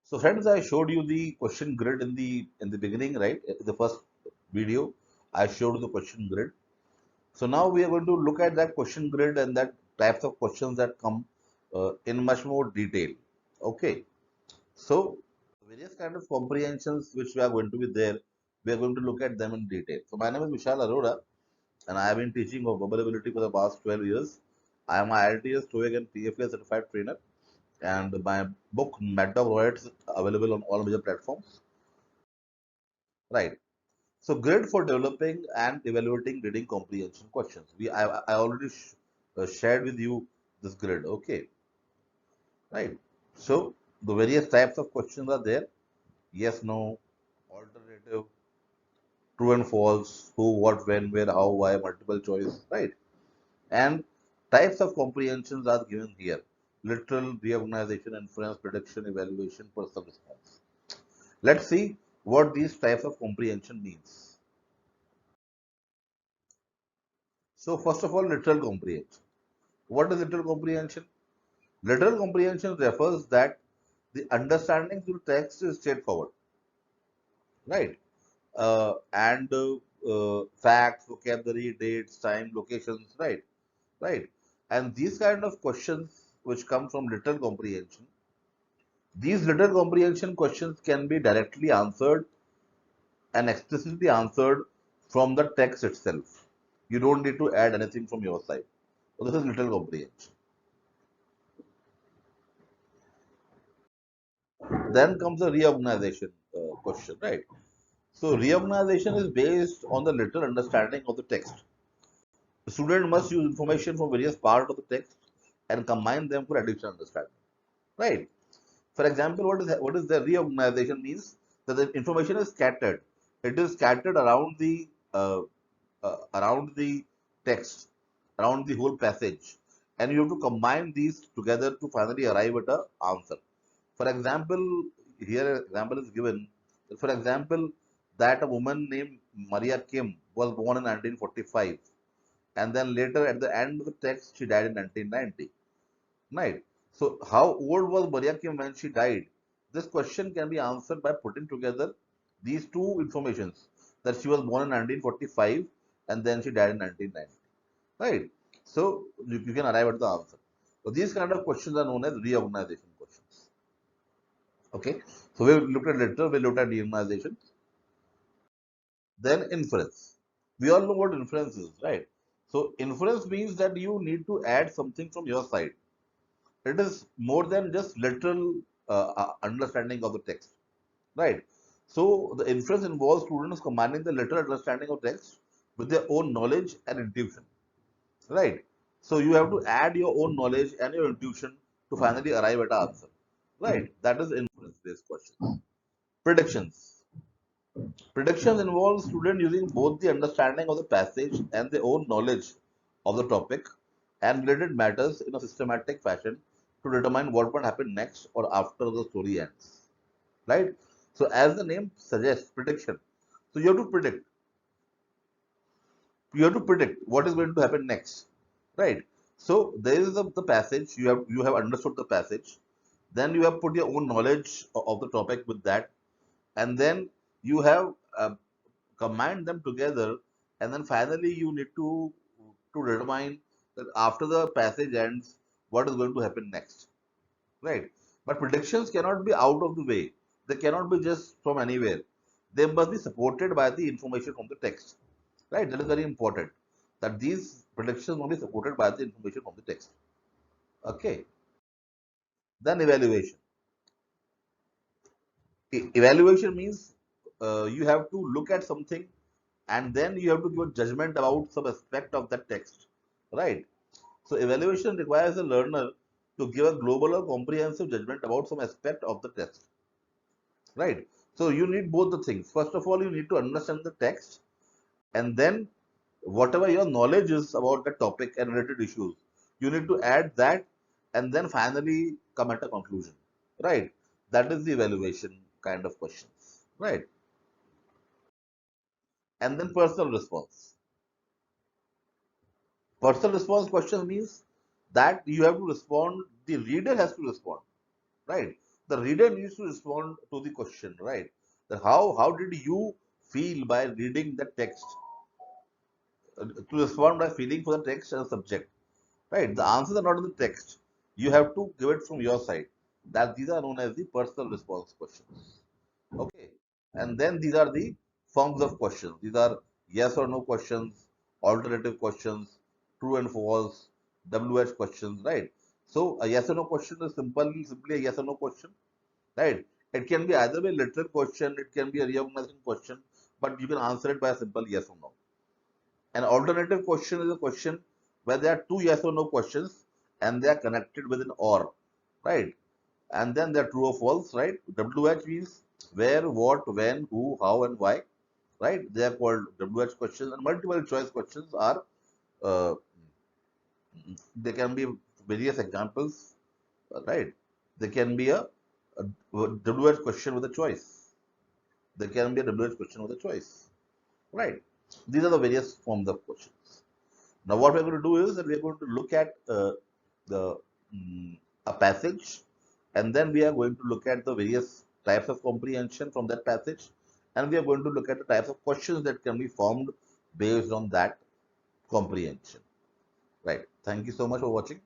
So friends, I showed you the question grid in the beginning, right? In the first video, I showed you the question grid. So now we are going to look at that question grid and that types of questions that come in much more detail. Okay. So various kind of comprehensions which we are going to be there, we are going to look at them in detail. So my name is Vishal Arora, and I have been teaching of verbal ability for the past 12 years. I am a IELTS, TOEIC, and PFA certified trainer, and my book Mad Dog Royals available on all major platforms. Right. So grid for developing and evaluating reading comprehension questions. I already shared with you this grid. Okay. Right. So the various types of questions are there. Yes, no, alternative, true and false, who, what, when, where, how, why, multiple choice. Right. And types of comprehensions are given here. Literal, reorganization, inference, prediction, evaluation, personal response. Let's see what these types of comprehension means. So first of all, literal comprehension. What is literal comprehension? Literal comprehension refers that the understanding through text is straightforward, right? And facts, vocabulary, dates, time, locations, right? Right. And these kind of questions which come from literal comprehension, these literal comprehension questions can be directly answered and explicitly answered from the text itself. You don't need to add anything from your side. So this is literal comprehension. Then comes the reorganization question, right? So reorganization is based on the literal understanding of the text. The student must use information from various parts of the text and combine them for additional understanding, right? For example, what is the reorganization means? That the information is scattered. It is scattered around the text, around the whole passage, and you have to combine these together to finally arrive at a answer. For example, here an example is given. For example, that a woman named Maria Kim was born in 1945, and then later at the end of the text she died in 1990. Right. So how old was Maria Kim when she died? This question can be answered by putting together these two informations, that she was born in 1945 and then she died in 1990. Right. So you can arrive at the answer. So these kind of questions are known as reorganization questions. Okay. So we looked at literal, we looked at reorganization. Then inference. We all know what inference is, right? So inference means that you need to add something from your side. It is more than just literal understanding of the text, right? So the inference involves students combining the literal understanding of text with their own knowledge and intuition, right? So you have to add your own knowledge and your intuition to finally arrive at an answer, right? That is inference-based question. Predictions. Predictions involve students using both the understanding of the passage and their own knowledge of the topic and related matters in a systematic fashion to determine what will happen next or after the story ends. Right? So, as the name suggests, prediction. So, you have to predict. You have to predict what is going to happen next. Right? So, there is the passage. You have understood the passage. Then you have put your own knowledge of the topic with that, and then you have combine them together, and then finally you need to determine that after the passage ends what is going to happen next, right? But predictions cannot be out of the way. They cannot be just from anywhere. They must be supported by the information from the text, right? That is very important, that these predictions must be supported by the information from the text. Okay. Then evaluation. Evaluation means you have to look at something and then you have to give a judgment about some aspect of that text, right? So evaluation requires a learner to give a global or comprehensive judgment about some aspect of the text, right? So you need both the things. First of all, you need to understand the text, and then whatever your knowledge is about the topic and related issues, you need to add that, and then finally come at a conclusion, right? That is the evaluation kind of questions, right? And then personal response. Personal response question means that you have to respond, the reader has to respond, right? the reader needs to respond to the question, right? That how did you feel by reading the text? To respond by feeling for the text as a subject, right? The answers are not in the text. You have to give it from your side. That these are known as the personal response questions. Okay. And then these are the forms of questions. These are yes or no questions, alternative questions, true and false, WH questions, right? So a yes or no question is simply a yes or no question, right? It can be either a literal question, it can be a reorganization question, but you can answer it by a simple yes or no. An alternative question is a question where there are two yes or no questions and they are connected with an or, right? And then they're true or false, right? WH means where, what, when, who, how, and why, right? They are called WH questions, and multiple choice questions are, uh, they can be various examples, right? They can be a WH question with a choice. There can be a WH question with a choice, right? These are the various forms of questions. Now, what we're going to do is that we're going to look at the a passage, and then we are going to look at the various types of comprehension from that passage, and we are going to look at the types of questions that can be formed based on that comprehension. Right. Thank you so much for watching.